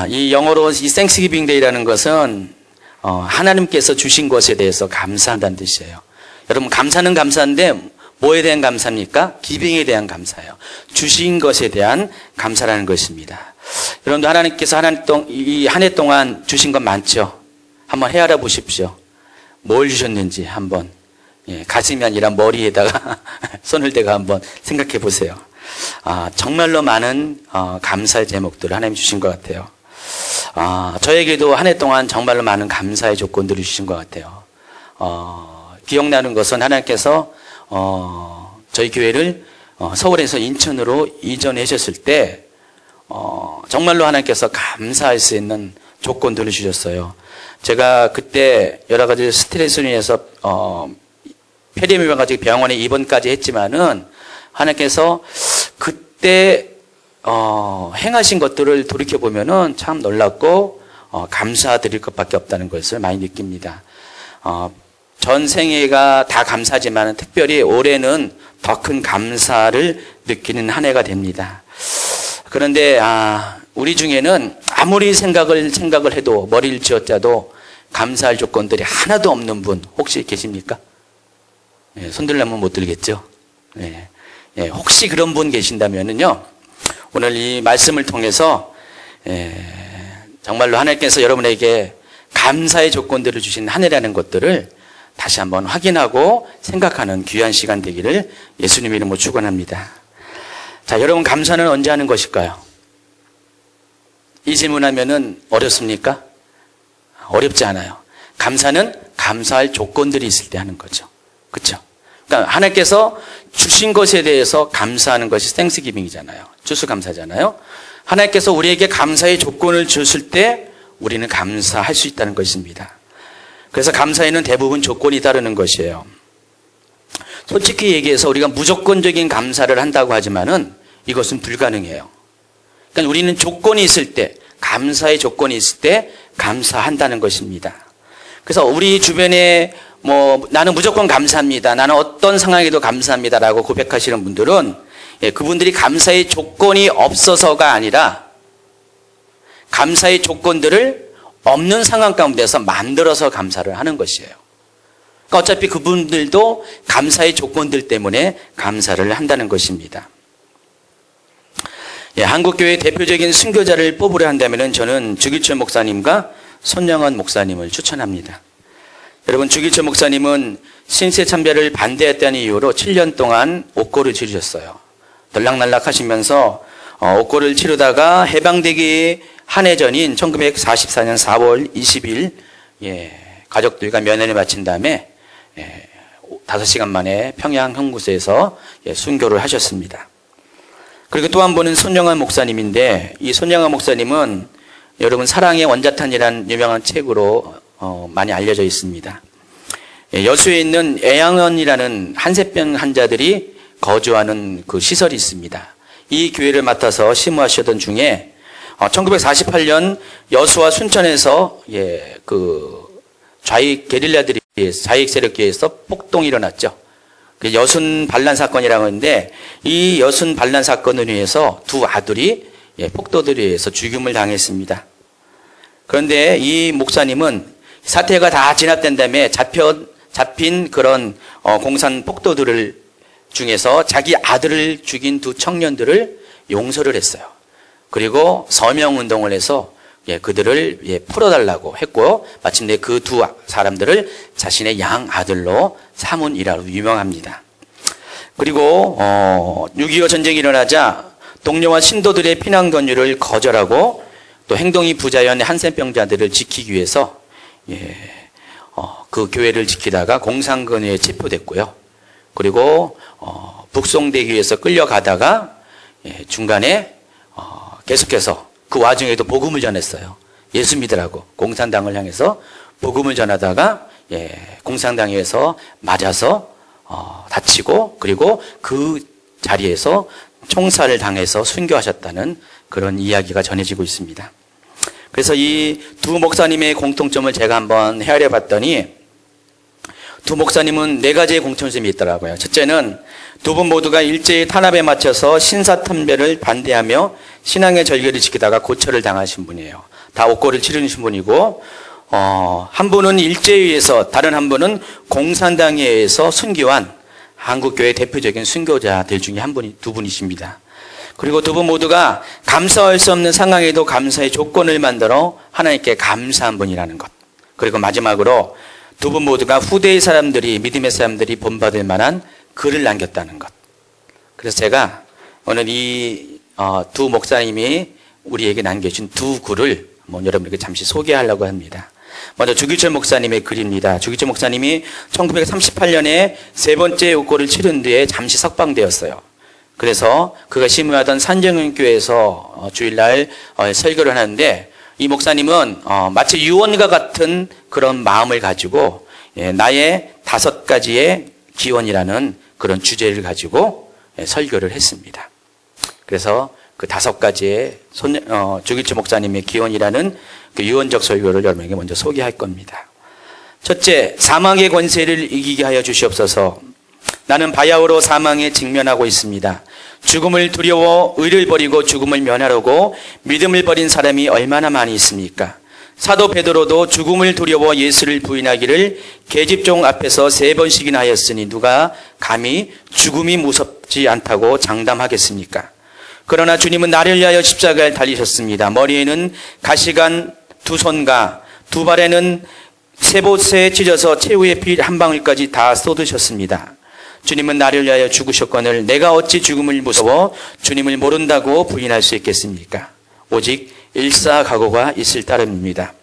이 영어로 이 Thanksgiving Day라는 것은 하나님께서 주신 것에 대해서 감사한다는 뜻이에요. 여러분, 감사는 감사인데 뭐에 대한 감사입니까? 기빙에 대한 감사예요. 주신 것에 대한 감사라는 것입니다. 여러분도 하나님께서 이 한 해 동안 주신 것 많죠? 한번 헤아려 보십시오. 뭘 주셨는지 한번, 가슴이 아니라 머리에다가 손을 대고 한번 생각해 보세요. 정말로 많은 감사의 제목들을 하나님 주신 것 같아요. 저에게도 한 해 동안 정말로 많은 감사의 조건들을 주신 것 같아요. 기억나는 것은 하나님께서 저희 교회를 서울에서 인천으로 이전해 주셨을 때 정말로 하나님께서 감사할 수 있는 조건들을 주셨어요. 제가 그때 여러 가지 스트레스로 인해서 폐렴이 가지고 병원에 입원까지 했지만은 하나님께서 그때 행하신 것들을 돌이켜 보면은 참 놀랍고 감사드릴 것밖에 없다는 것을 많이 느낍니다. 전 생애가 다 감사지만 특별히 올해는 더 큰 감사를 느끼는 한 해가 됩니다. 그런데 우리 중에는 아무리 생각을 해도 머리를 쥐어짜도 감사할 조건들이 하나도 없는 분 혹시 계십니까? 손 들려면 못 들겠죠? 혹시 그런 분 계신다면은요, 오늘 이 말씀을 통해서 정말로 하나님께서 여러분에게 감사의 조건들을 주신 한 해라는 것들을 다시 한번 확인하고 생각하는 귀한 시간 되기를 예수님 이름으로 축원합니다. 자, 여러분, 감사는 언제 하는 것일까요? 이 질문하면은 어렵습니까? 어렵지 않아요. 감사는 감사할 조건들이 있을 때 하는 거죠. 그렇죠? 그러니까 하나님께서 주신 것에 대해서 감사하는 것이 땡스기빙이잖아요. 추수감사잖아요. 하나님께서 우리에게 감사의 조건을 주실 때 우리는 감사할 수 있다는 것입니다. 그래서 감사에는 대부분 조건이 따르는 것이에요. 솔직히 얘기해서 우리가 무조건적인 감사를 한다고 하지만은 이것은 불가능해요. 그러니까 우리는 조건이 있을 때, 감사의 조건이 있을 때 감사한다는 것입니다. 그래서 우리 주변에 나는 무조건 감사합니다, 나는 어떤 상황에도 감사합니다라고 고백하시는 분들은 그분들이 감사의 조건이 없어서가 아니라 감사의 조건들을 없는 상황 가운데서 만들어서 감사를 하는 것이에요. 그러니까 어차피 그분들도 감사의 조건들 때문에 감사를 한다는 것입니다. 한국교회의 대표적인 순교자를 뽑으려 한다면 저는 주기철 목사님과 손영원 목사님을 추천합니다. 여러분, 주기철 목사님은 신세참배를 반대했다는 이유로 7년 동안 옥고를 치르셨어요. 들락날락 하시면서 옥고를 치르다가 해방되기 한 해 전인 1944년 4월 20일 가족들과 면회를 마친 다음에 5시간 만에 평양 형구소에서 순교를 하셨습니다. 그리고 또 한 분은 손영환 목사님인데, 이 손영환 목사님은 여러분 사랑의 원자탄이라는 유명한 책으로 많이 알려져 있습니다. 여수에 있는 애양원이라는 한센병 환자들이 거주하는 그 시설이 있습니다. 이 교회를 맡아서 심우하시던 중에 1948년 여수와 순천에서 좌익 게릴라들이 좌익 세력에 의해서 폭동이 일어났죠. 여순 반란 사건이라고 하는데, 이 여순 반란 사건을 위해서 두 아들이 폭도들에 의해서 죽임을 당했습니다. 그런데 이 목사님은 사태가 다 진압된 다음에 잡힌 그런 공산 폭도들을 중에서 자기 아들을 죽인 두 청년들을 용서를 했어요. 그리고 서명운동을 해서 그들을 풀어달라고 했고, 마침내 그 두 사람들을 자신의 양 아들로 삼은이라로 유명합니다. 그리고 6.25 전쟁이 일어나자 동료와 신도들의 피난 권유를 거절하고 또 행동이 부자연 한센병자들을 지키기 위해서 그 교회를 지키다가 공산권에 체포됐고요. 그리고 북송되기 위해서 끌려가다가 중간에 계속해서 그 와중에도 복음을 전했어요. 예수 믿으라고 공산당을 향해서 복음을 전하다가 공산당에서 맞아서 다치고, 그리고 그 자리에서 총살을 당해서 순교하셨다는 그런 이야기가 전해지고 있습니다. 그래서 이 두 목사님의 공통점을 제가 한번 헤아려 봤더니, 두 목사님은 네 가지의 공통점이 있더라고요. 첫째는 두 분 모두가 일제히 탄압에 맞춰서 신사참배를 반대하며 신앙의 절개를 지키다가 고초를 당하신 분이에요. 다 옥고를 치르신 분이고, 한 분은 일제에 의해서, 다른 한 분은 공산당에 의해서 순교한 한국교회 대표적인 순교자들 중에 두 분이십니다. 그리고 두 분 모두가 감사할 수 없는 상황에도 감사의 조건을 만들어 하나님께 감사한 분이라는 것. 그리고 마지막으로 두 분 모두가 후대의 사람들이, 믿음의 사람들이 본받을 만한 글을 남겼다는 것. 그래서 제가 오늘 이 두 목사님이 우리에게 남겨준 두 글을 여러분에게 잠시 소개하려고 합니다. 먼저 주기철 목사님의 글입니다. 주기철 목사님이 1938년에 세 번째 옥고를 치른 뒤에 잠시 석방되었어요. 그래서 그가 심의하던 산정교회에서 주일날 설교를 하는데, 이 목사님은 마치 유언과 같은 그런 마음을 가지고 나의 5가지의 기원이라는 그런 주제를 가지고 설교를 했습니다. 그래서 그 5가지의 주기철 목사님의 기원이라는 그 유언적 설교를 여러분에게 먼저 소개할 겁니다. 첫째, 사망의 권세를 이기게 하여 주시옵소서. 나는 바야흐로 사망에 직면하고 있습니다. 죽음을 두려워 의를 버리고 죽음을 면하려고 믿음을 버린 사람이 얼마나 많이 있습니까? 사도 베드로도 죽음을 두려워 예수를 부인하기를 계집종 앞에서 3번씩이나 하였으니 누가 감히 죽음이 무섭지 않다고 장담하겠습니까? 그러나 주님은 나를 위하여 십자가에 달리셨습니다. 머리에는 가시관 2손과 2발에는 쇠봇에 찢어서 최후의 피 한 방울까지 다 쏟으셨습니다. 주님은 나를 위하여 죽으셨거늘 내가 어찌 죽음을 무서워 주님을 모른다고 부인할 수 있겠습니까? 오직 일사각오가 있을 따름입니다.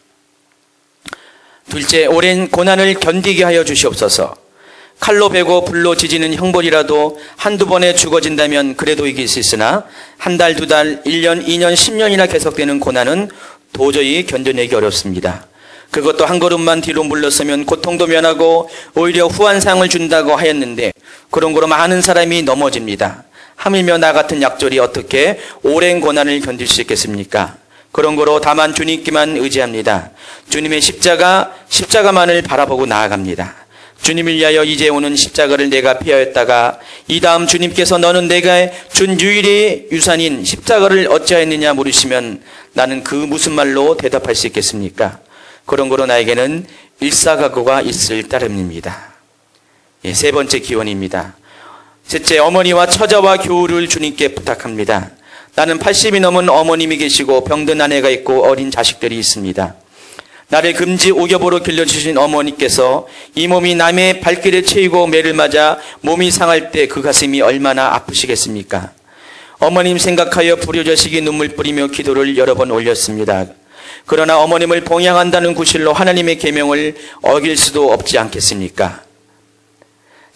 둘째, 오랜 고난을 견디게 하여 주시옵소서. 칼로 베고 불로 지지는 형벌이라도 한두 번에 죽어진다면 그래도 이길 수 있으나 한 달, 2달, 1년, 2년, 10년이나 계속되는 고난은 도저히 견뎌내기 어렵습니다. 그것도 한 걸음만 뒤로 물러서면 고통도 면하고 오히려 후한상을 준다고 하였는데 그런 거로 많은 사람이 넘어집니다. 하물며 나 같은 약졸이 어떻게 오랜 고난을 견딜 수 있겠습니까? 그런 거로 다만 주님께만 의지합니다. 주님의 십자가만을 바라보고 나아갑니다. 주님을 위하여 이제 오는 십자가를 내가 피하였다가 이 다음 주님께서 너는 내가 준 유일의 유산인 십자가를 어찌하였느냐 물으시면 나는 그 무슨 말로 대답할 수 있겠습니까? 그런 거로 나에게는 일사각오가 있을 따름입니다. 세 번째 기원입니다. 셋째, 어머니와 처자와 교우를 주님께 부탁합니다. 나는 80이 넘은 어머님이 계시고 병든 아내가 있고 어린 자식들이 있습니다. 나를 금지 오겹으로 길러주신 어머니께서 이 몸이 남의 발길에 채이고 매를 맞아 몸이 상할 때 그 가슴이 얼마나 아프시겠습니까? 어머님 생각하여 불효자식이 눈물 뿌리며 기도를 여러 번 올렸습니다. 그러나 어머님을 봉양한다는 구실로 하나님의 계명을 어길 수도 없지 않겠습니까?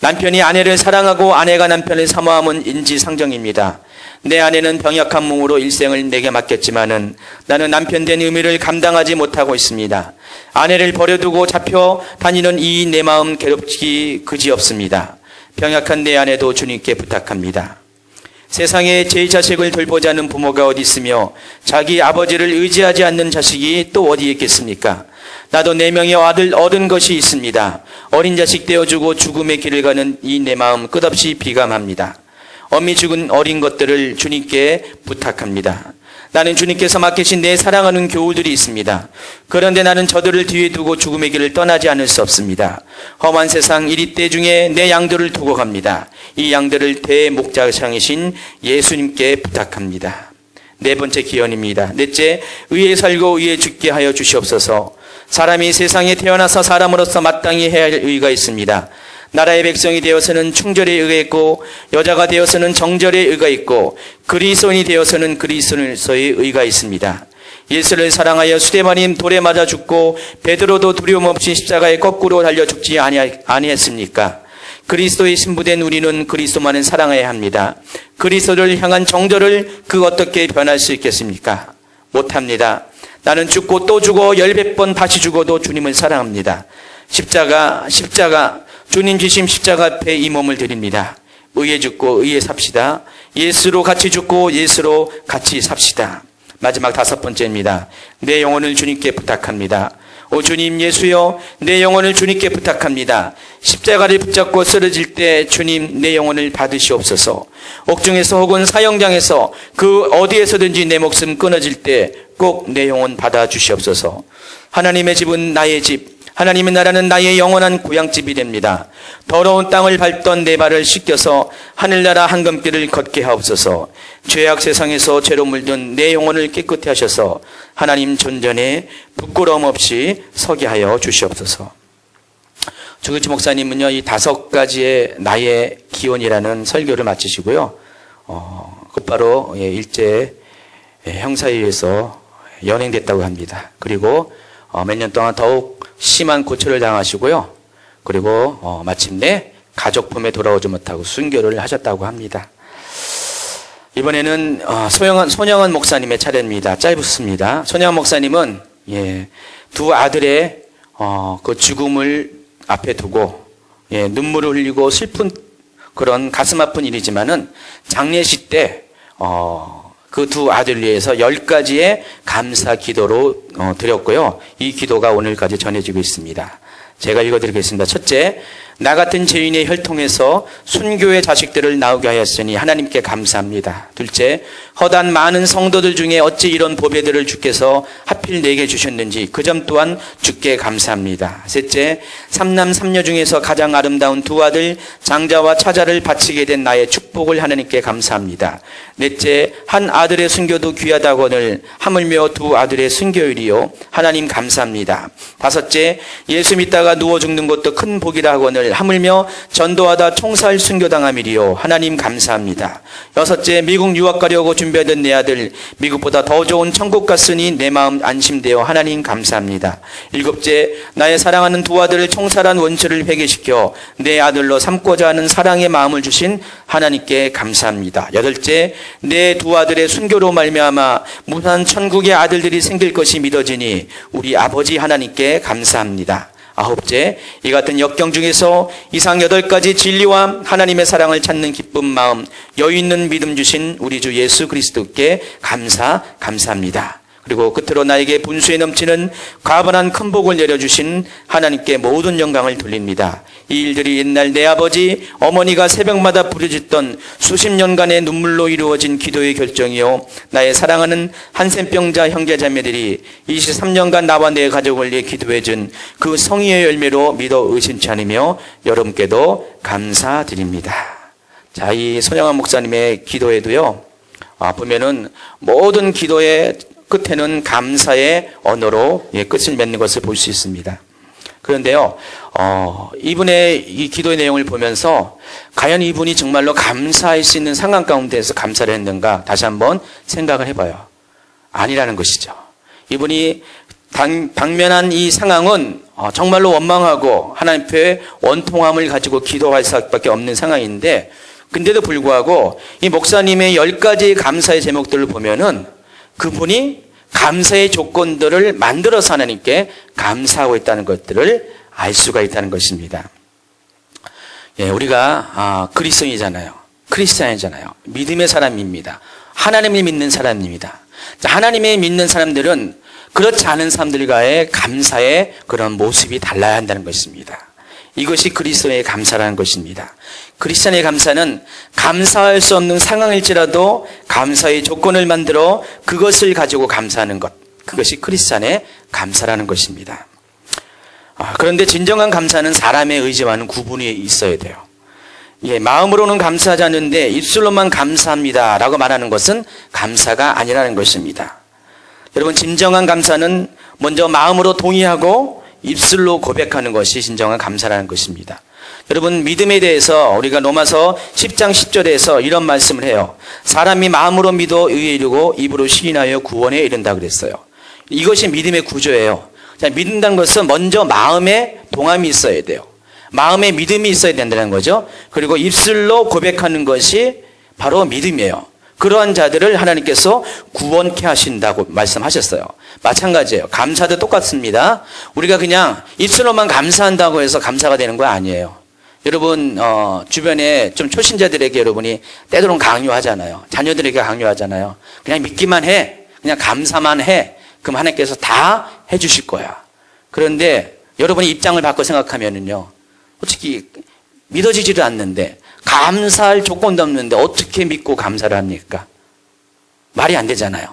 남편이 아내를 사랑하고 아내가 남편을 사모함은 인지상정입니다. 내 아내는 병약한 몸으로 일생을 내게 맡겼지만은 나는 남편 된 의미를 감당하지 못하고 있습니다. 아내를 버려두고 잡혀 다니는 이 내 마음 괴롭기 그지없습니다. 병약한 내 아내도 주님께 부탁합니다. 세상에 제 자식을 돌보지 않는 부모가 어디 있으며 자기 아버지를 의지하지 않는 자식이 또 어디 있겠습니까? 나도 4명의 아들 얻은 것이 있습니다. 어린 자식 떼어주고 죽음의 길을 가는 이 내 마음 끝없이 비감합니다. 엄히 죽은 어린 것들을 주님께 부탁합니다. 나는 주님께서 맡기신 내 사랑하는 교우들이 있습니다. 그런데 나는 저들을 뒤에 두고 죽음의 길을 떠나지 않을 수 없습니다. 험한 세상 이리때 중에 내 양들을 두고 갑니다. 이 양들을 대목자상이신 예수님께 부탁합니다. 네 번째 기원입니다. 넷째, 의에 살고 의에 죽게 하여 주시옵소서. 사람이 세상에 태어나서 사람으로서 마땅히 해야 할 의가 있습니다. 나라의 백성이 되어서는 충절의 의가 있고 여자가 되어서는 정절의 의가 있고 그리스도인이 되어서는 그리스도인의 의가 있습니다. 예수를 사랑하여 수레마님 돌에 맞아 죽고 베드로도 두려움 없이 십자가에 거꾸로 달려 죽지 아니했습니까? 그리스도의 신부된 우리는 그리스도만을 사랑해야 합니다. 그리스도를 향한 정절을 그 어떻게 변할 수 있겠습니까? 못합니다. 나는 죽고 또 죽어 10번 다시 죽어도 주님을 사랑합니다. 십자가 주님 주심 십자가 앞에 이 몸을 드립니다. 의에 죽고 의에 삽시다. 예수로 같이 죽고 예수로 같이 삽시다. 마지막 5번째입니다. 내 영혼을 주님께 부탁합니다. 오 주님 예수여, 내 영혼을 주님께 부탁합니다. 십자가를 붙잡고 쓰러질 때 주님 내 영혼을 받으시옵소서. 옥중에서 혹은 사형장에서 그 어디에서든지 내 목숨 끊어질 때 꼭 내 영혼 받아주시옵소서. 하나님의 집은 나의 집, 하나님의 나라는 나의 영원한 고향집이 됩니다. 더러운 땅을 밟던 내 발을 씻겨서 하늘나라 황금길을 걷게 하옵소서. 죄악 세상에서 죄로 물든 내 영혼을 깨끗게 하셔서 하나님 존전에 부끄러움 없이 서게 하여 주시옵소서. 주그치 목사님은요, 이 5가지의 나의 기원이라는 설교를 마치시고요, 곧바로 일제 형사위에서 연행됐다고 합니다. 그리고 몇 년 동안 더욱 심한 고초를 당하시고요. 그리고 마침내 가족 품에 돌아오지 못하고 순교를 하셨다고 합니다. 이번에는 손영은 목사님의 차례입니다. 짧습니다. 손영은 목사님은 두 아들의 그 죽음을 앞에 두고 눈물을 흘리고 슬픈 그런 가슴 아픈 일이지만은 장례식 때 그 두 아들 위해서 10가지의 감사 기도로 드렸고요. 이 기도가 오늘까지 전해지고 있습니다. 제가 읽어드리겠습니다. 첫째, 나 같은 죄인의 혈통에서 순교의 자식들을 나오게 하였으니 하나님께 감사합니다. 둘째, 허단 많은 성도들 중에 어찌 이런 보배들을 주께서 하필 내게 주셨는지 그 점 또한 주께 감사합니다. 셋째, 삼남 삼녀 중에서 가장 아름다운 두 아들 장자와 차자를 바치게 된 나의 축복을 하나님께 감사합니다. 넷째, 한 아들의 순교도 귀하다거늘 하물며 두 아들의 순교율이요 하나님 감사합니다. 다섯째, 예수 믿다가 누워 죽는 것도 큰 복이라거늘 하물며 전도하다 총살 순교당함이리요 하나님 감사합니다. 여섯째, 미국 유학 가려고 준비하던 내 아들 미국보다 더 좋은 천국 갔으니 내 마음 안심되어 하나님 감사합니다. 일곱째, 나의 사랑하는 두 아들을 총살한 원수를 회개시켜 내 아들로 삼고자 하는 사랑의 마음을 주신 하나님께 감사합니다. 여덟째, 내 두 아들의 순교로 말미암아 무한 천국의 아들들이 생길 것이 믿어지니 우리 아버지 하나님께 감사합니다. 아홉째, 이 같은 역경 중에서 이상 8가지 진리와 하나님의 사랑을 찾는 기쁜 마음, 여유 있는 믿음 주신 우리 주 예수 그리스도께 감사합니다. 그리고 끝으로 나에게 분수에 넘치는 과분한 큰 복을 내려주신 하나님께 모든 영광을 돌립니다. 이 일들이 옛날 내 아버지, 어머니가 새벽마다 부르짖던 수십 년간의 눈물로 이루어진 기도의 결정이요 나의 사랑하는 한센병자 형제자매들이 23년간 나와 내 가족을 위해 기도해준 그 성의의 열매로 믿어 의심치 않으며 여러분께도 감사드립니다. 자, 이 손영환 목사님의 기도에도요, 보면은 모든 기도의 끝에는 감사의 언어로 끝을 맺는 것을 볼 수 있습니다. 그런데요, 이분의 이 기도의 내용을 보면서 과연 이분이 정말로 감사할 수 있는 상황 가운데서 감사를 했는가 다시 한번 생각을 해봐요. 아니라는 것이죠. 이분이 당면한 이 상황은 정말로 원망하고 하나님 앞에 원통함을 가지고 기도할 수밖에 없는 상황인데, 근데도 불구하고 이 목사님의 10가지 감사의 제목들을 보면은 그분이 감사의 조건들을 만들어서 하나님께 감사하고 있다는 것들을 알 수가 있다는 것입니다. 우리가 그리스도인이잖아요. 크리스찬이잖아요. 믿음의 사람입니다. 하나님을 믿는 사람입니다. 하나님을 믿는 사람들은 그렇지 않은 사람들과의 감사의 그런 모습이 달라야 한다는 것입니다. 이것이 그리스도의 감사라는 것입니다. 크리스찬의 감사는 감사할 수 없는 상황일지라도 감사의 조건을 만들어 그것을 가지고 감사하는 것, 그것이 크리스찬의 감사라는 것입니다. 그런데 진정한 감사는 사람의 의지와는 구분이 있어야 돼요. 마음으로는 감사하지 않는데 입술로만 감사합니다 라고 말하는 것은 감사가 아니라는 것입니다. 여러분, 진정한 감사는 먼저 마음으로 동의하고 입술로 고백하는 것이 진정한 감사라는 것입니다. 여러분, 믿음에 대해서 우리가 로마서 10장 10절에서 이런 말씀을 해요. 사람이 마음으로 믿어 의에 이르고 입으로 시인하여 구원에 이른다 그랬어요. 이것이 믿음의 구조예요. 자, 믿는다는 것은 먼저 마음에 동함이 있어야 돼요. 마음에 믿음이 있어야 된다는 거죠. 그리고 입술로 고백하는 것이 바로 믿음이에요. 그러한 자들을 하나님께서 구원케 하신다고 말씀하셨어요. 마찬가지예요. 감사도 똑같습니다. 우리가 그냥 입술로만 감사한다고 해서 감사가 되는 거 아니에요. 여러분, 주변에 좀 초신자들에게 여러분이 때로는 강요하잖아요. 자녀들에게 강요하잖아요. 그냥 믿기만 해. 그냥 감사만 해. 그럼 하나님께서 다 해주실 거야. 그런데 여러분이 입장을 바꿔 생각하면은요, 솔직히 믿어지지도 않는데, 감사할 조건도 없는데 어떻게 믿고 감사를 합니까? 말이 안 되잖아요.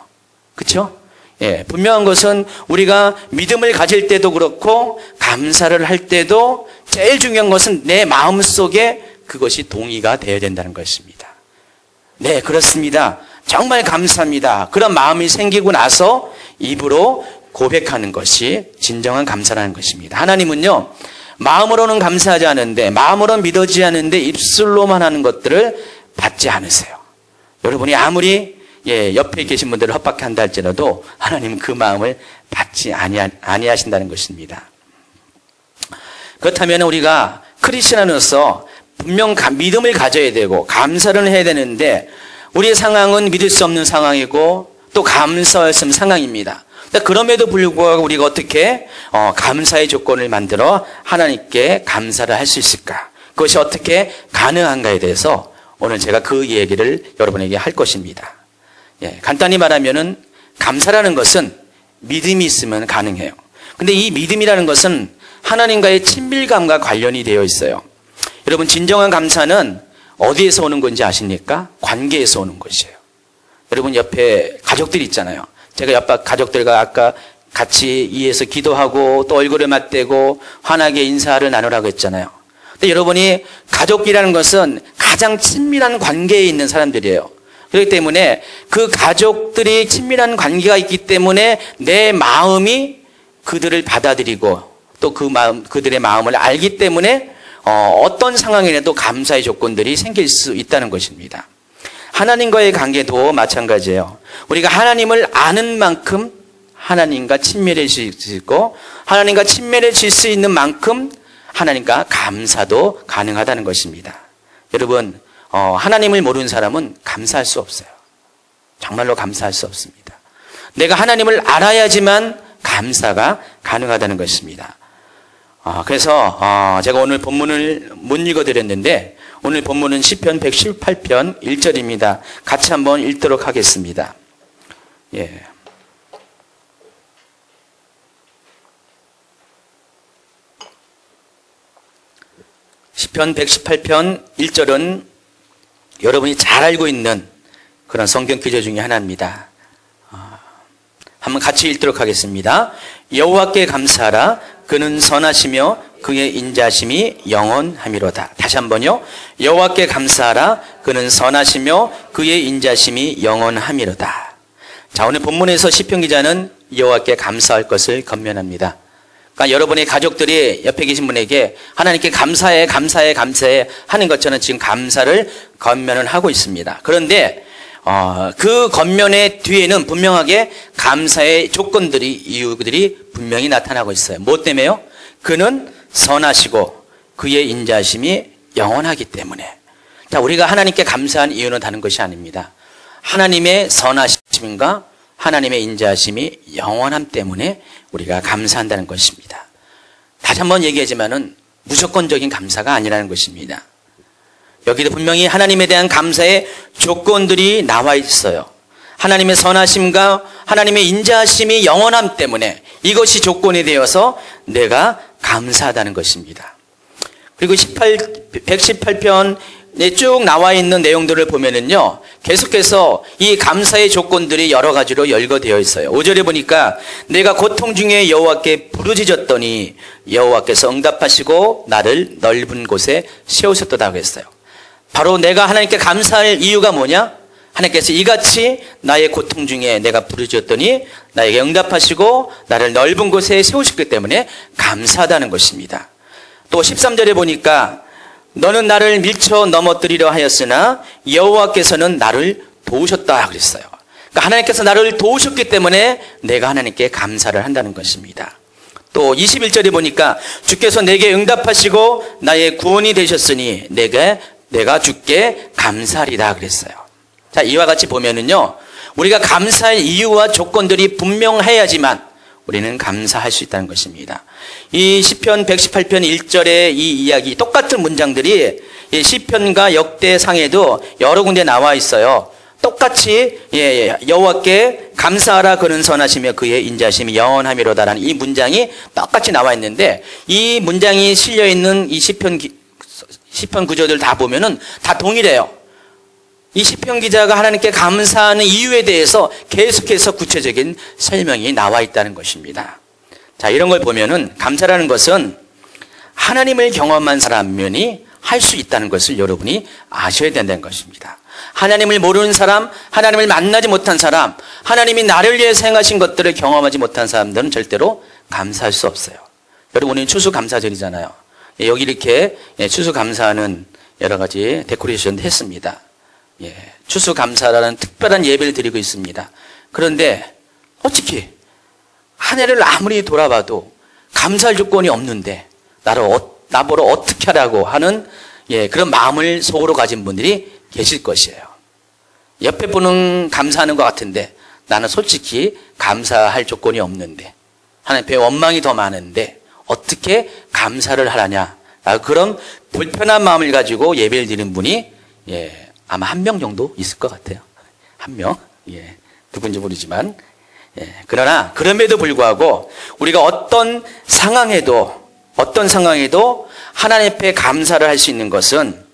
그렇죠? 예, 분명한 것은 우리가 믿음을 가질 때도 그렇고 감사를 할 때도 제일 중요한 것은 내 마음속에 그것이 동의가 되어야 된다는 것입니다. 네, 그렇습니다. 정말 감사합니다. 그런 마음이 생기고 나서 입으로 고백하는 것이 진정한 감사라는 것입니다. 하나님은요, 마음으로는 감사하지 않은데, 마음으로는 믿어지지 않는데 입술로만 하는 것들을 받지 않으세요. 여러분이 아무리 옆에 계신 분들을 협박한다 할지라도 하나님은 그 마음을 받지 아니하신다는 것입니다. 그렇다면 우리가 크리스천으로서 분명 믿음을 가져야 되고 감사를 해야 되는데, 우리의 상황은 믿을 수 없는 상황이고 또 감사할 수 없는 상황입니다. 그럼에도 불구하고 우리가 어떻게 감사의 조건을 만들어 하나님께 감사를 할 수 있을까? 그것이 어떻게 가능한가에 대해서 오늘 제가 그 얘기를 여러분에게 할 것입니다. 예, 간단히 말하면은 감사라는 것은 믿음이 있으면 가능해요. 근데 이 믿음이라는 것은 하나님과의 친밀감과 관련이 되어 있어요. 여러분, 진정한 감사는 어디에서 오는 건지 아십니까? 관계에서 오는 것이에요. 여러분, 옆에 가족들이 있잖아요. 제가 옆 가족들과 아까 같이 이에서 기도하고 또 얼굴을 맞대고 환하게 인사를 나누라고 했잖아요. 근데 여러분이 가족이라는 것은 가장 친밀한 관계에 있는 사람들이에요. 그렇기 때문에 그 가족들이 친밀한 관계가 있기 때문에 내 마음이 그들을 받아들이고 또 그들의 마음을 알기 때문에 어떤 상황이라도 감사의 조건들이 생길 수 있다는 것입니다. 하나님과의 관계도 마찬가지예요. 우리가 하나님을 아는 만큼 하나님과 친밀해질 수 있고, 하나님과 친밀해질 수 있는 만큼 하나님과 감사도 가능하다는 것입니다. 여러분, 하나님을 모르는 사람은 감사할 수 없어요. 정말로 감사할 수 없습니다. 내가 하나님을 알아야지만 감사가 가능하다는 것입니다. 그래서 제가 오늘 본문을 못 읽어드렸는데, 오늘 본문은 시편 118편 1절입니다. 같이 한번 읽도록 하겠습니다. 예. 시편 118편 1절은 여러분이 잘 알고 있는 그런 성경 구절 중에 하나입니다. 한번 같이 읽도록 하겠습니다. 여호와께 감사하라. 그는 선하시며 그의 인자심이 영원함이로다. 다시 한번요. 여호와께 감사하라. 그는 선하시며 그의 인자심이 영원함이로다. 자, 오늘 본문에서 시편 기자는 여호와께 감사할 것을 권면합니다. 그러니까 여러분의 가족들이 옆에 계신 분에게 하나님께 감사해 하는 것처럼 지금 감사를 권면을 하고 있습니다. 그런데 그 권면의 뒤에는 분명하게 감사의 조건들이, 이유들이 분명히 나타나고 있어요. 뭐 때문에요? 그는 선하시고 그의 인자심이 영원하기 때문에. 자, 우리가 하나님께 감사한 이유는 다른 것이 아닙니다. 하나님의 선하심과 하나님의 인자심이 영원함 때문에 우리가 감사한다는 것입니다. 다시 한번 얘기하지만은 무조건적인 감사가 아니라는 것입니다. 여기도 분명히 하나님에 대한 감사의 조건들이 나와 있어요. 하나님의 선하심과 하나님의 인자하심이 영원함 때문에 이것이 조건이 되어서 내가 감사하다는 것입니다. 그리고 118편에 쭉 나와 있는 내용들을 보면은요, 계속해서 이 감사의 조건들이 여러 가지로 열거되어 있어요. 5절에 보니까 내가 고통 중에 여호와께 부르짖었더니 여호와께서 응답하시고 나를 넓은 곳에 세우셨다고 했어요. 바로 내가 하나님께 감사할 이유가 뭐냐? 하나님께서 이같이 나의 고통 중에 내가 부르짖었더니 나에게 응답하시고 나를 넓은 곳에 세우셨기 때문에 감사하다는 것입니다. 또 13절에 보니까 너는 나를 밀쳐 넘어뜨리려 하였으나 여호와께서는 나를 도우셨다 그랬어요. 그러니까 하나님께서 나를 도우셨기 때문에 내가 하나님께 감사를 한다는 것입니다. 또 21절에 보니까 주께서 내게 응답하시고 나의 구원이 되셨으니 내가 주께 감사하리다 그랬어요. 자, 이와 같이 보면은요, 우리가 감사할 이유와 조건들이 분명해야지만 우리는 감사할 수 있다는 것입니다. 이 시편 118편 1절의 이 이야기, 똑같은 문장들이 이 시편과 역대상에도 여러 군데 나와 있어요. 똑같이 여호와께 감사하라 그는 선하시며 그의 인자심이 영원함이로다라는 이 문장이 똑같이 나와 있는데 이 문장이 실려 있는 이 시편 구절들 다 보면은 다 동일해요. 이 시편 기자가 하나님께 감사하는 이유에 대해서 계속해서 구체적인 설명이 나와 있다는 것입니다. 자, 이런 걸 보면은 감사라는 것은 하나님을 경험한 사람만이 할 수 있다는 것을 여러분이 아셔야 된다는 것입니다. 하나님을 모르는 사람, 하나님을 만나지 못한 사람, 하나님이 나를 위해서 행하신 것들을 경험하지 못한 사람들은 절대로 감사할 수 없어요. 여러분, 오늘 추수감사절이잖아요. 여기 이렇게 추수감사하는 여러 가지 데코레이션도 했습니다. 추수감사라는 특별한 예배를 드리고 있습니다. 그런데 솔직히 한 해를 아무리 돌아봐도 감사할 조건이 없는데 나보러 어떻게 하라고 하는 그런 마음을 속으로 가진 분들이 계실 것이에요. 옆에 분은 감사하는 것 같은데 나는 솔직히 감사할 조건이 없는데 하나님 앞에 원망이 더 많은데 어떻게 감사를 하라냐, 그런 불편한 마음을 가지고 예배를 드리는 분이 아마 한 명 정도 있을 것 같아요. 한 명. 누군지 모르지만. 그러나 그럼에도 불구하고 우리가 어떤 상황에도 하나님 앞에 감사를 할 수 있는 것은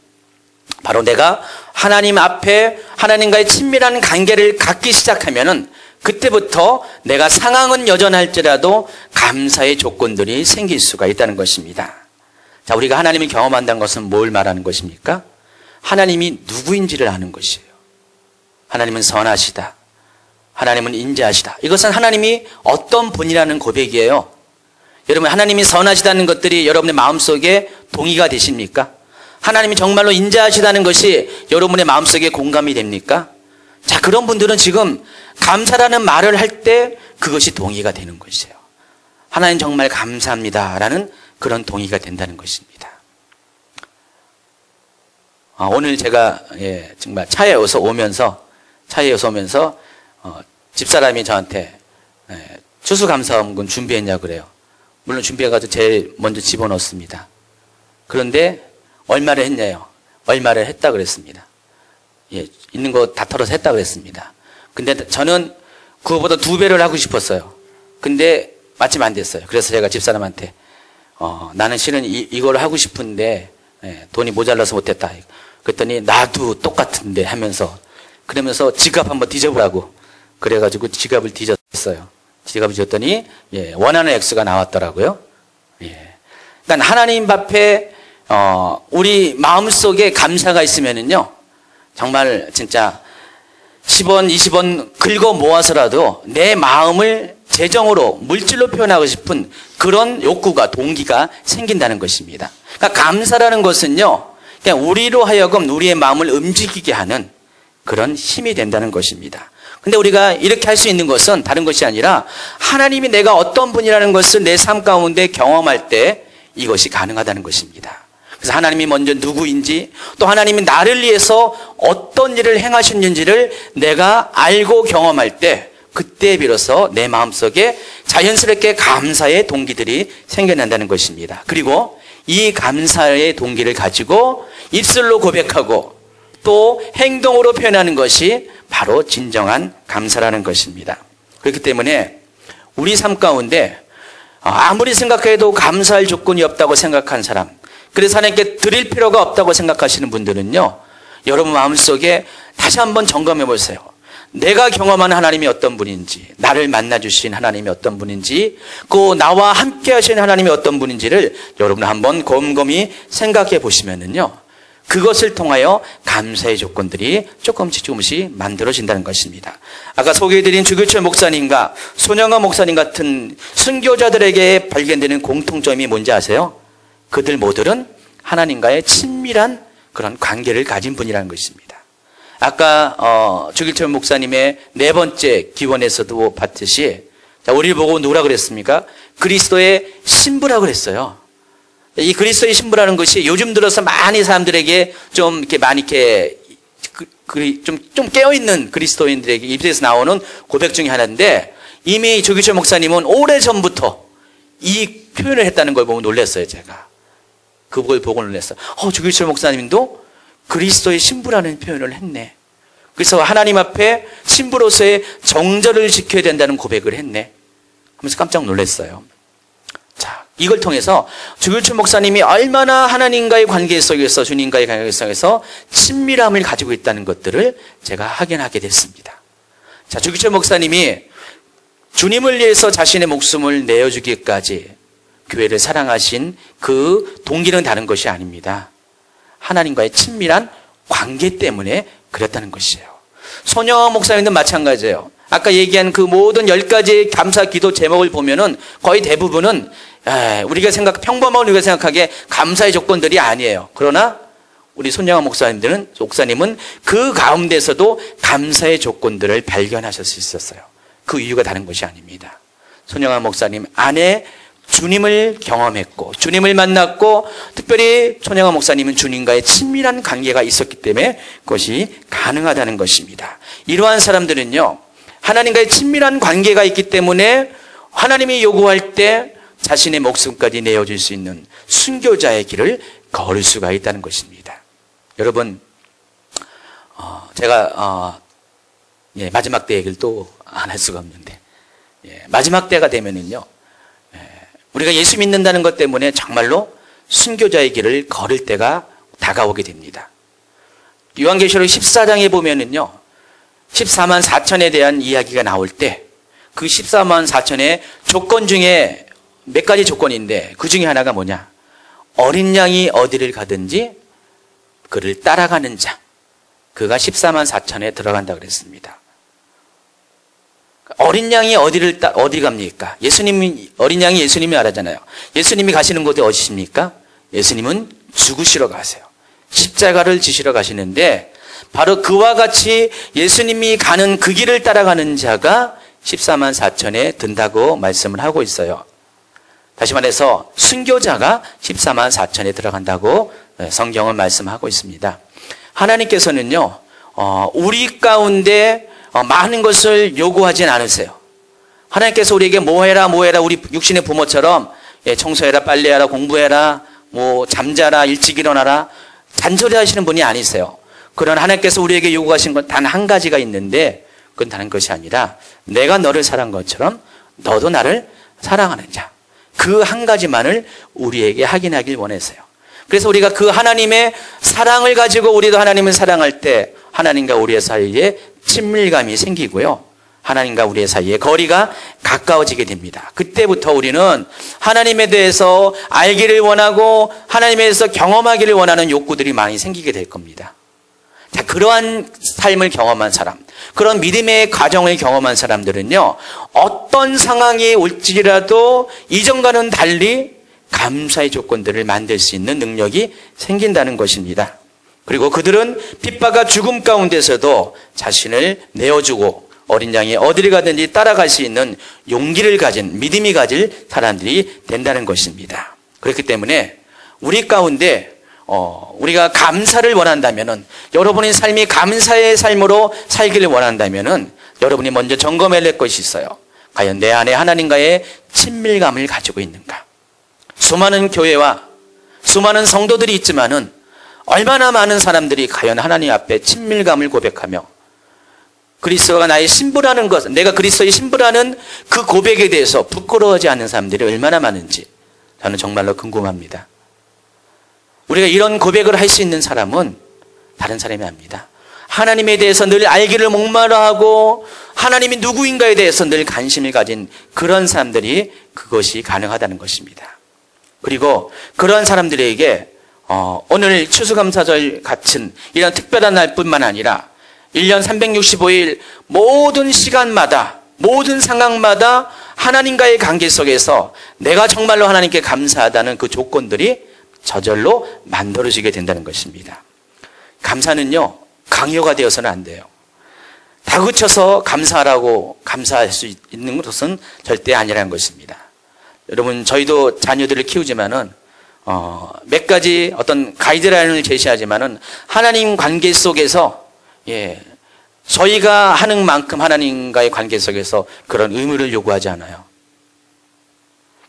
바로 내가 하나님 앞에 하나님과의 친밀한 관계를 갖기 시작하면은 그때부터 내가 상황은 여전할지라도 감사의 조건들이 생길 수가 있다는 것입니다. 자, 우리가 하나님을 경험한다는 것은 뭘 말하는 것입니까? 하나님이 누구인지를 아는 것이에요. 하나님은 선하시다. 하나님은 인자하시다. 이것은 하나님이 어떤 분이라는 고백이에요. 여러분, 하나님이 선하시다는 것들이 여러분의 마음속에 동의가 되십니까? 하나님이 정말로 인자하시다는 것이 여러분의 마음속에 공감이 됩니까? 자, 그런 분들은 지금 감사라는 말을 할 때 그것이 동의가 되는 것이에요. 하나님 정말 감사합니다라는 그런 동의가 된다는 것입니다. 오늘 제가 정말 차에 오면서 집사람이 저한테 추수감사원금 준비했냐고 그래요. 물론 준비해가지고 제일 먼저 집어넣습니다. 그런데 얼마를 했냐요? 얼마를 했다 그랬습니다. 있는 거 다 털어서 했다 그랬습니다. 근데 저는 그거보다 2배를 하고 싶었어요. 근데 마침 안 됐어요. 그래서 제가 집사람한테 나는 실은 이걸 하고 싶은데 돈이 모자라서 못했다. 그랬더니 나도 똑같은데 하면서 그러면서 지갑 한번 뒤져보라고 그래가지고 지갑을 뒤졌어요. 지갑을 뒤졌더니 원하는 액수가 나왔더라고요. 그러니까 하나님 앞에 우리 마음속에 감사가 있으면은요 정말 진짜 10원, 20원 긁어 모아서라도 내 마음을 재정으로 물질로 표현하고 싶은 그런 욕구가 동기가 생긴다는 것입니다. 그러니까 감사라는 것은요 그냥 우리로 하여금 우리의 마음을 움직이게 하는 그런 힘이 된다는 것입니다. 근데 우리가 이렇게 할 수 있는 것은 다른 것이 아니라 하나님이 내가 어떤 분이라는 것을 내 삶 가운데 경험할 때 이것이 가능하다는 것입니다. 그래서 하나님이 먼저 누구인지 또 하나님이 나를 위해서 어떤 일을 행하셨는지를 내가 알고 경험할 때 그때 비로소 내 마음속에 자연스럽게 감사의 동기들이 생겨난다는 것입니다. 그리고 이 감사의 동기를 가지고 입술로 고백하고 또 행동으로 표현하는 것이 바로 진정한 감사라는 것입니다. 그렇기 때문에 우리 삶 가운데 아무리 생각해도 감사할 조건이 없다고 생각한 사람, 그래서 하나님께 드릴 필요가 없다고 생각하시는 분들은요 여러분 마음속에 다시 한번 점검해 보세요. 내가 경험하는 하나님이 어떤 분인지, 나를 만나주신 하나님이 어떤 분인지, 그 나와 함께 하신 하나님이 어떤 분인지를 여러분 한번 곰곰이 생각해 보시면은요 그것을 통하여 감사의 조건들이 조금씩 만들어진다는 것입니다. 아까 소개해드린 주교철 목사님과 손영아 목사님 같은 순교자들에게 발견되는 공통점이 뭔지 아세요? 그들 모두는 하나님과의 친밀한 그런 관계를 가진 분이라는 것입니다. 아까 주교철 목사님의 4번째 기원에서도 봤듯이 우리를 보고 누구라 그랬습니까? 그리스도의 신부라고 그랬어요. 이 그리스도의 신부라는 것이 요즘 들어서 많이 사람들에게 좀 이렇게 많이 이렇게 좀 깨어있는 그리스도인들에게 입에서 나오는 고백 중에 하나인데 이미 조규철 목사님은 오래전부터 이 표현을 했다는 걸 보고 놀랐어요. 제가 그걸 보고 놀랐어요. 조규철 목사님도 그리스도의 신부라는 표현을 했네. 그래서 하나님 앞에 신부로서의 정절을 지켜야 된다는 고백을 했네 하면서 깜짝 놀랐어요. 자, 이걸 통해서 주길춘 목사님이 얼마나 하나님과의 관계 속에서, 주님과의 관계 속에서 친밀함을 가지고 있다는 것들을 제가 확인하게 됐습니다. 자, 주길춘 목사님이 주님을 위해서 자신의 목숨을 내어주기까지 교회를 사랑하신 그 동기는 다른 것이 아닙니다. 하나님과의 친밀한 관계 때문에 그랬다는 것이에요. 손영환 목사님도 마찬가지예요. 아까 얘기한 그 모든 10가지의 감사 기도 제목을 보면은 거의 대부분은 평범한 우리가 생각하기에 감사의 조건들이 아니에요. 그러나 우리 손영환 목사님은 그 가운데서도 감사의 조건들을 발견하실 수 있었어요. 그 이유가 다른 것이 아닙니다. 손영환 목사님 안에 주님을 경험했고 주님을 만났고 특별히 손영환 목사님은 주님과의 친밀한 관계가 있었기 때문에 그것이 가능하다는 것입니다. 이러한 사람들은요, 하나님과의 친밀한 관계가 있기 때문에 하나님이 요구할 때 자신의 목숨까지 내어줄 수 있는 순교자의 길을 걸을 수가 있다는 것입니다. 여러분, 제가 마지막 때 얘기를 또 안 할 수가 없는데, 마지막 때가 되면은요, 우리가 예수 믿는다는 것 때문에 정말로 순교자의 길을 걸을 때가 다가오게 됩니다. 요한계시록 14장에 보면은요, 14만 4천에 대한 이야기가 나올 때 그 14만 4천의 조건 중에 몇 가지 조건인데 그 중에 하나가 뭐냐? 어린 양이 어디를 가든지 그를 따라가는 자, 그가 14만 4천에 들어간다 그랬습니다. 어린 양이 어디 갑니까? 어린 양이 예수님이 알아잖아요. 예수님이 가시는 곳이 어디십니까? 예수님은 죽으시러 가세요. 십자가를 지시러 가시는데 바로 그와 같이 예수님이 가는 그 길을 따라가는 자가 14만 4천에 든다고 말씀을 하고 있어요. 다시 말해서 순교자가 14만 4천에 들어간다고 성경은 말씀하고 있습니다. 하나님께서는요, 우리 가운데 많은 것을 요구하진 않으세요. 하나님께서 우리에게 뭐 해라 우리 육신의 부모처럼 청소해라, 빨래해라, 공부해라, 잠자라, 일찍 일어나라 잔소리 하시는 분이 아니세요. 그러나 하나님께서 우리에게 요구하신 건 단 한 가지가 있는데 그건 다른 것이 아니라 내가 너를 사랑한 것처럼 너도 나를 사랑하는 자, 그 한 가지만을 우리에게 확인하길 원했어요. 그래서 우리가 그 하나님의 사랑을 가지고 우리도 하나님을 사랑할 때 하나님과 우리의 사이에 친밀감이 생기고요, 하나님과 우리의 사이에 거리가 가까워지게 됩니다. 그때부터 우리는 하나님에 대해서 알기를 원하고 하나님에 대해서 경험하기를 원하는 욕구들이 많이 생기게 될 겁니다. 자, 그러한 삶을 경험한 사람, 그런 믿음의 과정을 경험한 사람들은요, 어떤 상황이 올지라도 이전과는 달리 감사의 조건들을 만들 수 있는 능력이 생긴다는 것입니다. 그리고 그들은 핍박과 죽음 가운데서도 자신을 내어주고 어린 양이 어디를 가든지 따라갈 수 있는 용기를 가진, 믿음이 가질 사람들이 된다는 것입니다. 그렇기 때문에 우리 가운데 우리가 감사를 원한다면은, 여러분의 삶이 감사의 삶으로 살기를 원한다면은 여러분이 먼저 점검해야 될 것이 있어요. 과연 내 안에 하나님과의 친밀감을 가지고 있는가? 수많은 교회와 수많은 성도들이 있지만은 얼마나 많은 사람들이 과연 하나님 앞에 친밀감을 고백하며 그리스도가 나의 신부라는 것, 내가 그리스도의 신부라는 그 고백에 대해서 부끄러워하지 않는 사람들이 얼마나 많은지 저는 정말로 궁금합니다. 우리가 이런 고백을 할 수 있는 사람은 다른 사람이 아닙니다. 하나님에 대해서 늘 알기를 목마르하고 하나님이 누구인가에 대해서 늘 관심을 가진 그런 사람들이 그것이 가능하다는 것입니다. 그리고 그런 사람들에게 오늘 추수감사절 같은 이런 특별한 날뿐만 아니라 1년 365일 모든 시간마다, 모든 상황마다 하나님과의 관계 속에서 내가 정말로 하나님께 감사하다는 그 조건들이 저절로 만들어지게 된다는 것입니다. 감사는요, 강요가 되어서는 안 돼요. 다그쳐서 감사하라고 감사할 수 있는 것은 절대 아니라는 것입니다. 여러분, 저희도 자녀들을 키우지만은 몇 가지 어떤 가이드라인을 제시하지만은 하나님 관계 속에서 저희가 하는 만큼 하나님과의 관계 속에서 그런 의무를 요구하지 않아요.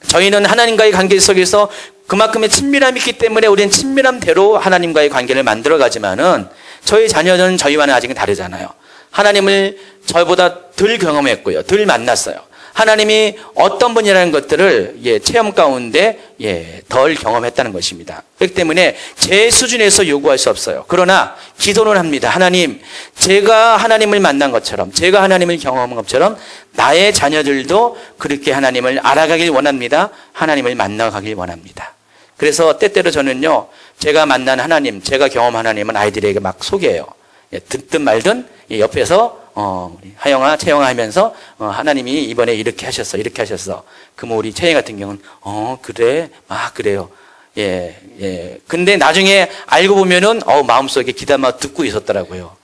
저희는 하나님과의 관계 속에서 그만큼의 친밀함이 있기 때문에 우리는 친밀함대로 하나님과의 관계를 만들어 가지만은 저희 자녀는 저희와는 아직은 다르잖아요. 하나님을 저보다 덜 경험했고요. 덜 만났어요. 하나님이 어떤 분이라는 것들을 체험 가운데 덜 경험했다는 것입니다. 그렇기 때문에 제 수준에서 요구할 수 없어요. 그러나 기도는 합니다. 하나님, 제가 하나님을 만난 것처럼, 제가 하나님을 경험한 것처럼 나의 자녀들도 그렇게 하나님을 알아가길 원합니다. 하나님을 만나가길 원합니다. 그래서 때때로 저는요, 제가 만난 하나님, 제가 경험한 하나님은 아이들에게 막 소개해요. 듣든 말든 옆에서 우리 하영아, 채영아 하면서 하나님이 이번에 이렇게 하셨어, 이렇게 하셨어. 그럼 우리 채영 같은 경우는 그래, 그래요. 근데 나중에 알고 보면은 마음속에 기다마 듣고 있었더라고요.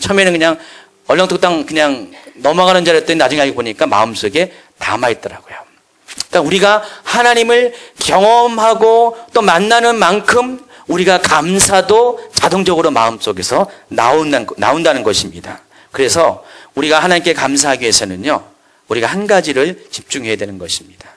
처음에는 그냥 얼렁뚱땅 그냥 넘어가는 줄 알았더니 나중에 알고 보니까 마음속에 담아 있더라고요. 그러니까 우리가 하나님을 경험하고 또 만나는 만큼 우리가 감사도 자동적으로 마음속에서 나온다는 것입니다. 그래서 우리가 하나님께 감사하기 위해서는요, 우리가 한 가지를 집중해야 되는 것입니다.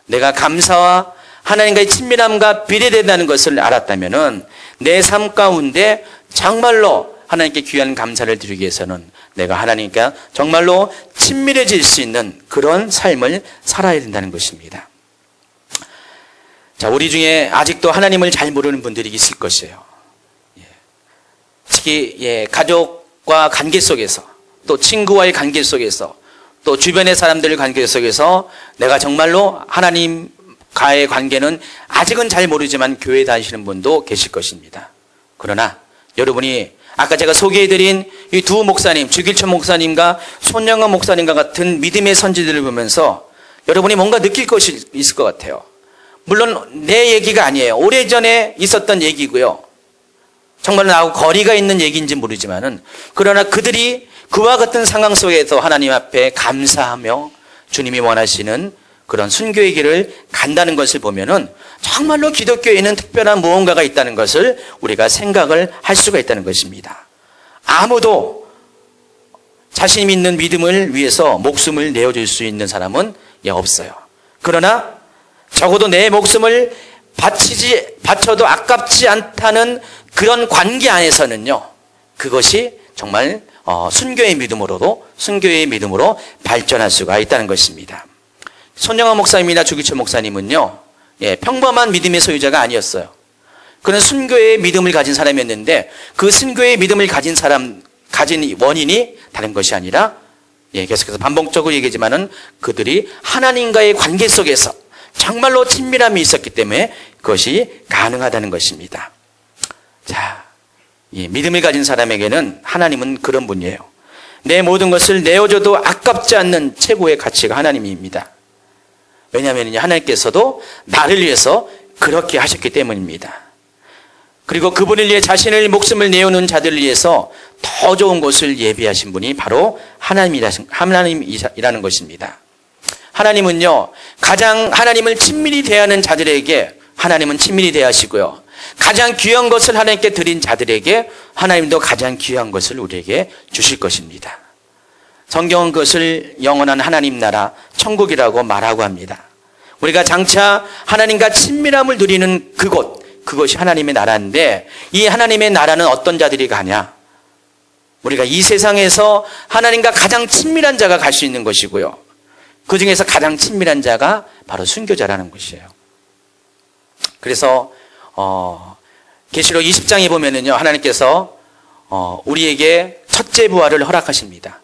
내가 감사와 하나님과의 친밀함과 비례된다는 것을 알았다면은 내 삶 가운데 정말로 하나님께 귀한 감사를 드리기 위해서는 내가 하나님과 정말로 친밀해질 수 있는 그런 삶을 살아야 된다는 것입니다. 자, 우리 중에 아직도 하나님을 잘 모르는 분들이 있을 것이에요. 특히 가족과 관계 속에서, 또 친구와의 관계 속에서, 또 주변의 사람들의 관계 속에서 내가 정말로 하나님과의 관계는 아직은 잘 모르지만 교회에 다니시는 분도 계실 것입니다. 그러나 여러분이 아까 제가 소개해드린 이 두 목사님, 주길천 목사님과 손영원 목사님과 같은 믿음의 선지들을 보면서 여러분이 뭔가 느낄 것이 있을 것 같아요. 물론 내 얘기가 아니에요. 오래전에 있었던 얘기고요. 정말 나하고 거리가 있는 얘기인지 모르지만은, 그러나 그들이 그와 같은 상황 속에서 하나님 앞에 감사하며 주님이 원하시는 그런 순교의 길을 간다는 것을 보면은 정말로 기독교에는 특별한 무언가가 있다는 것을 우리가 생각을 할 수가 있다는 것입니다. 아무도 자신이 믿는 믿음을 위해서 목숨을 내어줄 수 있는 사람은 없어요. 그러나 적어도 내 목숨을 바쳐도 아깝지 않다는 그런 관계 안에서는요, 그것이 정말 순교의 믿음으로 발전할 수가 있다는 것입니다. 손영원 목사님이나 주기철 목사님은요, 평범한 믿음의 소유자가 아니었어요. 그는 순교의 믿음을 가진 사람이었는데, 그 순교의 믿음을 가진 원인이 다른 것이 아니라, 계속해서 반복적으로 얘기하지만은 그들이 하나님과의 관계 속에서 정말로 친밀함이 있었기 때문에 그것이 가능하다는 것입니다. 자, 이 믿음을 가진 사람에게는 하나님은 그런 분이에요. 내 모든 것을 내어줘도 아깝지 않는 최고의 가치가 하나님입니다. 왜냐하면 하나님께서도 나를 위해서 그렇게 하셨기 때문입니다. 그리고 그분을 위해 자신의 목숨을 내어놓은 자들을 위해서 더 좋은 것을 예비하신 분이 바로 하나님이라는 것입니다. 하나님은요, 가장 하나님을 친밀히 대하는 자들에게 하나님은 친밀히 대하시고요, 가장 귀한 것을 하나님께 드린 자들에게 하나님도 가장 귀한 것을 우리에게 주실 것입니다. 성경은 그것을 영원한 하나님 나라, 천국이라고 말하고 합니다. 우리가 장차 하나님과 친밀함을 누리는 그것이 하나님의 나라인데, 이 하나님의 나라는 어떤 자들이 가냐? 우리가 이 세상에서 하나님과 가장 친밀한 자가 갈 수 있는 것이고요, 그 중에서 가장 친밀한 자가 바로 순교자라는 것이에요. 그래서 계시록 20장에 보면은요, 하나님께서 우리에게 첫째 부활을 허락하십니다.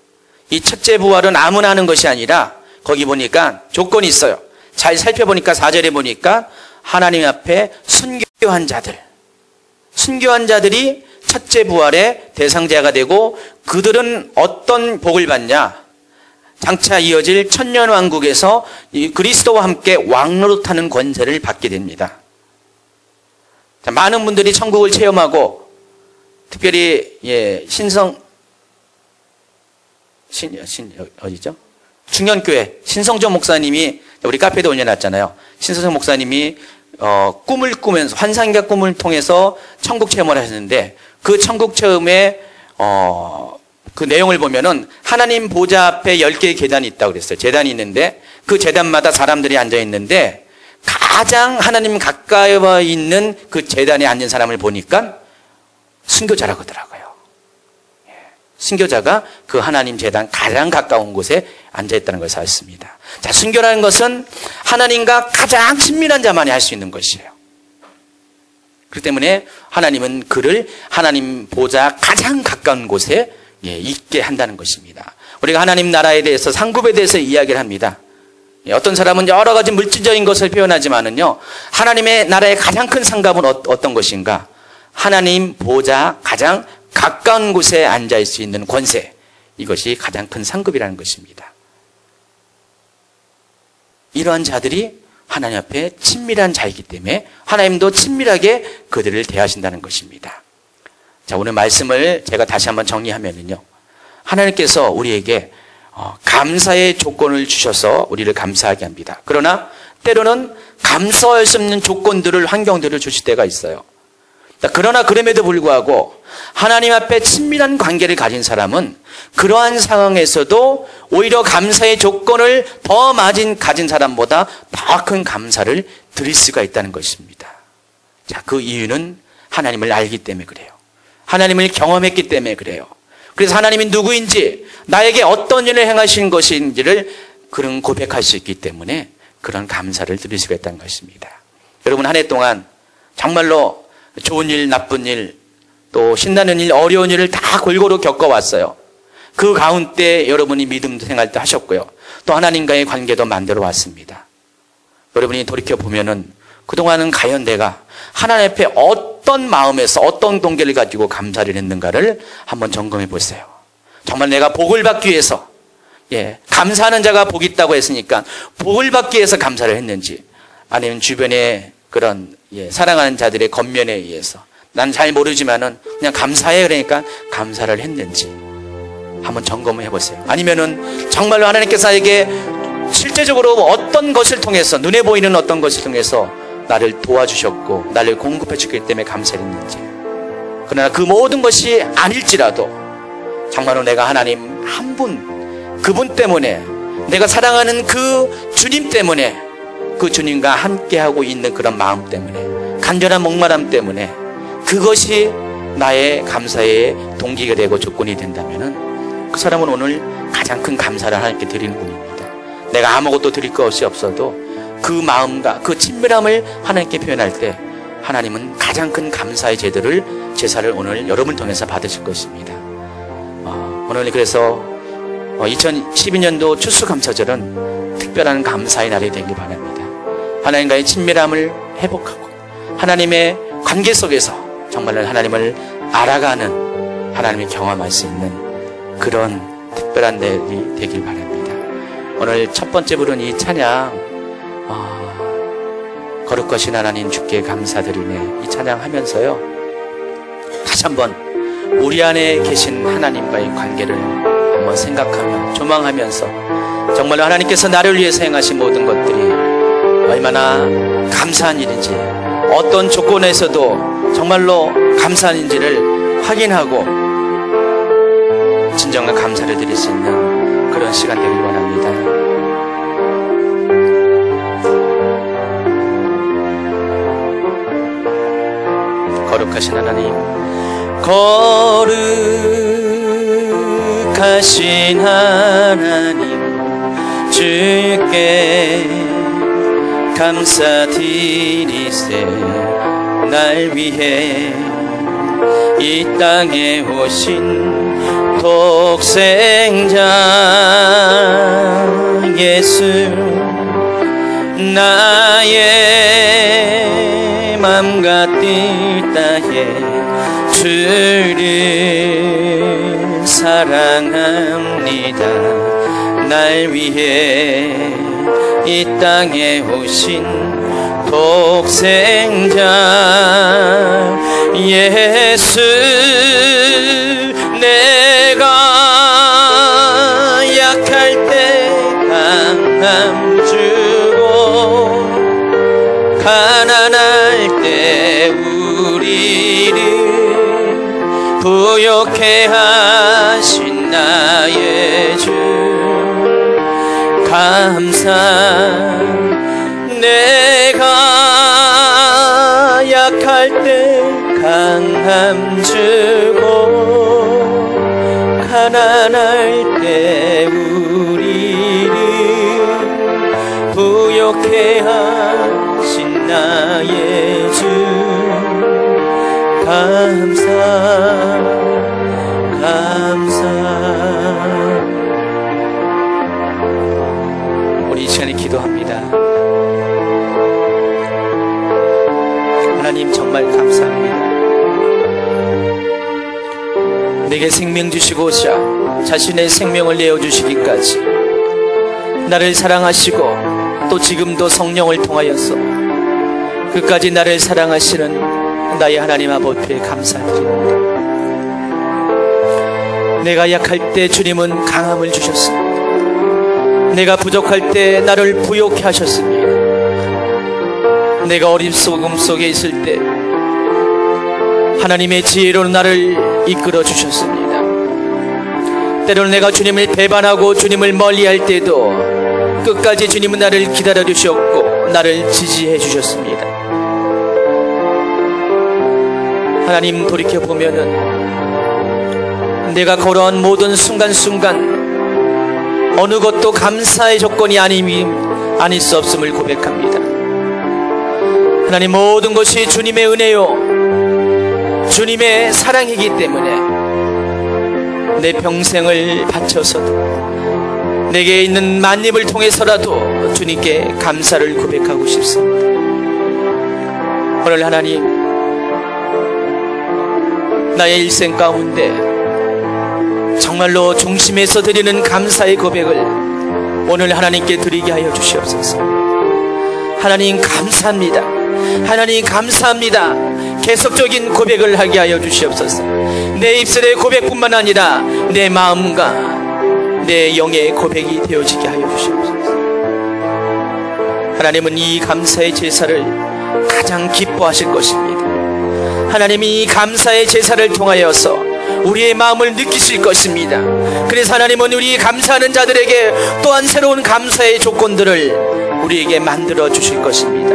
이 첫째 부활은 아무나 하는 것이 아니라 거기 보니까 조건이 있어요. 잘 살펴보니까 4절에 보니까 하나님 앞에 순교한 자들이 첫째 부활의 대상자가 되고, 그들은 어떤 복을 받냐? 장차 이어질 천년왕국에서 그리스도와 함께 왕노릇하는 권세를 받게 됩니다. 자, 많은 분들이 천국을 체험하고, 특별히 어디죠? 중년교회 신성조 목사님이 우리 카페에도 올려놨잖아요. 신성조 목사님이 꿈을 꾸면서, 환상과 꿈을 통해서 천국 체험을 하셨는데, 그 천국 체험에 그 내용을 보면은 하나님 보좌 앞에 10개의 계단이 있다고 그랬어요. 제단이 있는데 그 제단마다 사람들이 앉아 있는데, 가장 하나님 가까이 있는 그 제단에 앉은 사람을 보니까 순교자라고 하더라고요. 순교자가 그 하나님 제단 가장 가까운 곳에 앉아있다는 것을 알습니다. 자, 순교라는 것은 하나님과 가장 친밀한 자만이 할 수 있는 것이에요. 그렇기 때문에 하나님은 그를 하나님 보좌 가장 가까운 곳에 있게 한다는 것입니다. 우리가 하나님 나라에 대해서 상급에 대해서 이야기를 합니다. 어떤 사람은 여러 가지 물질적인 것을 표현하지만은요, 하나님의 나라의 가장 큰 상급은 어떤 것인가? 하나님 보좌 가장 가까운 곳에 앉아 있을 수 있는 권세, 이것이 가장 큰 상급이라는 것입니다. 이러한 자들이 하나님 앞에 친밀한 자이기 때문에 하나님도 친밀하게 그들을 대하신다는 것입니다. 자, 오늘 말씀을 제가 다시 한번 정리하면은요, 하나님께서 우리에게 감사의 조건을 주셔서 우리를 감사하게 합니다. 그러나 때로는 감사할 수 없는 조건들을, 환경들을 주실 때가 있어요. 그러나 그럼에도 불구하고 하나님 앞에 친밀한 관계를 가진 사람은 그러한 상황에서도 오히려 감사의 조건을 더 가진 사람보다 더 큰 감사를 드릴 수가 있다는 것입니다. 자, 그 이유는 하나님을 알기 때문에 그래요. 하나님을 경험했기 때문에 그래요. 그래서 하나님이 누구인지, 나에게 어떤 일을 행하신 것인지를 그런 고백할 수 있기 때문에 그런 감사를 드릴 수가 있다는 것입니다. 여러분, 한 해 동안 정말로 좋은 일, 나쁜 일, 또 신나는 일, 어려운 일을 다 골고루 겪어왔어요. 그 가운데 여러분이 믿음 생활도 하셨고요. 또 하나님과의 관계도 만들어 왔습니다. 여러분이 돌이켜보면은 그동안은 과연 내가 하나님 앞에 어떤 마음에서 어떤 동기를 가지고 감사를 했는가를 한번 점검해 보세요. 정말 내가 복을 받기 위해서, 감사하는 자가 복이 있다고 했으니까 복을 받기 위해서 감사를 했는지, 아니면 주변에 그런 사랑하는 자들의 겉면에 의해서 난 잘 모르지만은 그냥 감사해, 그러니까 감사를 했는지 한번 점검을 해보세요. 아니면은 정말로 하나님께서 나에게 실제적으로 어떤 것을 통해서, 눈에 보이는 어떤 것을 통해서 나를 도와주셨고 나를 공급해 주기 때문에 감사했는지. 그러나 그 모든 것이 아닐지라도 정말로 내가 하나님 한 분, 그분 때문에, 내가 사랑하는 그 주님 때문에, 그 주님과 함께하고 있는 그런 마음 때문에, 간절한 목마름 때문에 그것이 나의 감사의 동기가 되고 조건이 된다면 그 사람은 오늘 가장 큰 감사를 하나님께 드리는 분입니다. 내가 아무것도 드릴 것이 없어도 그 마음과 그 친밀함을 하나님께 표현할 때 하나님은 가장 큰 감사의 제사를 오늘 여러분을 통해서 받으실 것입니다. 오늘 그래서 2012년도 추수감사절은 특별한 감사의 날이 되길 바랍니다. 하나님과의 친밀함을 회복하고 하나님의 관계 속에서 정말로 하나님을 알아가는, 하나님을 경험할 수 있는 그런 특별한 날이 되길 바랍니다. 오늘 첫 번째 부른 이 찬양, 거룩하신 하나님 주께 감사드리네, 이 찬양하면서요, 다시 한번 우리 안에 계신 하나님과의 관계를 한번 생각하며 조망하면서 정말로 하나님께서 나를 위해서 행하신 모든 것들이 얼마나 감사한 일인지, 어떤 조건에서도 정말로 감사한 일인지를 확인하고 진정한 감사를 드릴 수 있는 그런 시간 되길 원합니다. 거룩하신 하나님, 거룩하신 하나님 주께 감사드리세. 날 위해 이 땅에 오신 독생자 예수, 나의 맘과 뜻 다해 주를 사랑합니다. 날 위해 이 땅에 오신 독생자 예수, 내가 약할 때 강함 주고 가난할 때 우리를 부욕해 하신 나의 주 감사. 내가 약할 때 강함 주고 대하신 나의 주 감사 우리 이 시간에 기도합니다. 하나님 정말 감사합니다. 내게 생명 주시고자 자신의 생명을 내어주시기까지 나를 사랑하시고 또 지금도 성령을 통하여서 끝까지 나를 사랑하시는 나의 하나님 아버지에 감사드립니다. 내가 약할 때 주님은 강함을 주셨습니다. 내가 부족할 때 나를 부요케 하셨습니다. 내가 어림소금 속에 있을 때 하나님의 지혜로 나를 이끌어 주셨습니다. 때로는 내가 주님을 배반하고 주님을 멀리할 때도 끝까지 주님은 나를 기다려 주셨고 나를 지지해 주셨습니다. 하나님 돌이켜보면은 내가 걸어온 모든 순간순간 어느 것도 감사의 조건이 아닐 수 없음을 고백합니다. 하나님 모든 것이 주님의 은혜요 주님의 사랑이기 때문에 내 평생을 바쳐서도 내게 있는 만입을 통해서라도 주님께 감사를 고백하고 싶습니다. 오늘 하나님 나의 일생 가운데 정말로 중심에서 드리는 감사의 고백을 오늘 하나님께 드리게 하여 주시옵소서. 하나님 감사합니다. 하나님 감사합니다. 계속적인 고백을 하게 하여 주시옵소서. 내 입술의 고백뿐만 아니라 내 마음과 내 영의 고백이 되어지게 하여 주시옵소서. 하나님은 이 감사의 제사를 가장 기뻐하실 것입니다. 하나님이 이 감사의 제사를 통하여서 우리의 마음을 느끼실 것입니다. 그래서 하나님은 우리 감사하는 자들에게 또한 새로운 감사의 조건들을 우리에게 만들어 주실 것입니다.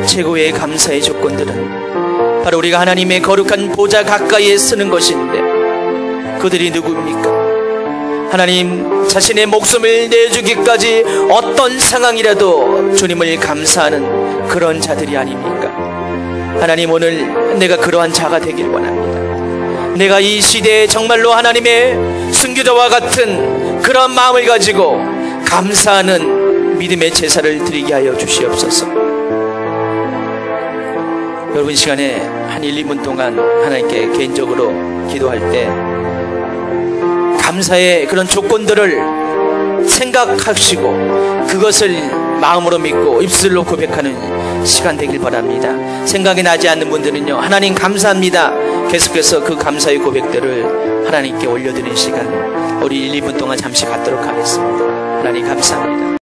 최고의 감사의 조건들은 바로 우리가 하나님의 거룩한 보좌 가까이에 서는 것인데 그들이 누구입니까? 하나님 자신의 목숨을 내주기까지 어떤 상황이라도 주님을 감사하는 그런 자들이 아닙니까? 하나님 오늘 내가 그러한 자가 되길 원합니다. 내가 이 시대에 정말로 하나님의 순교자와 같은 그런 마음을 가지고 감사하는 믿음의 제사를 드리게 하여 주시옵소서. 여러분 시간에 한 1, 2분 동안 하나님께 개인적으로 기도할 때 감사의 그런 조건들을 생각하시고 그것을 마음으로 믿고 입술로 고백하는 시간 되길 바랍니다. 생각이 나지 않는 분들은요, 하나님 감사합니다. 계속해서 그 감사의 고백들을 하나님께 올려드리는 시간 우리 1, 2분 동안 잠시 갖도록 하겠습니다. 하나님 감사합니다.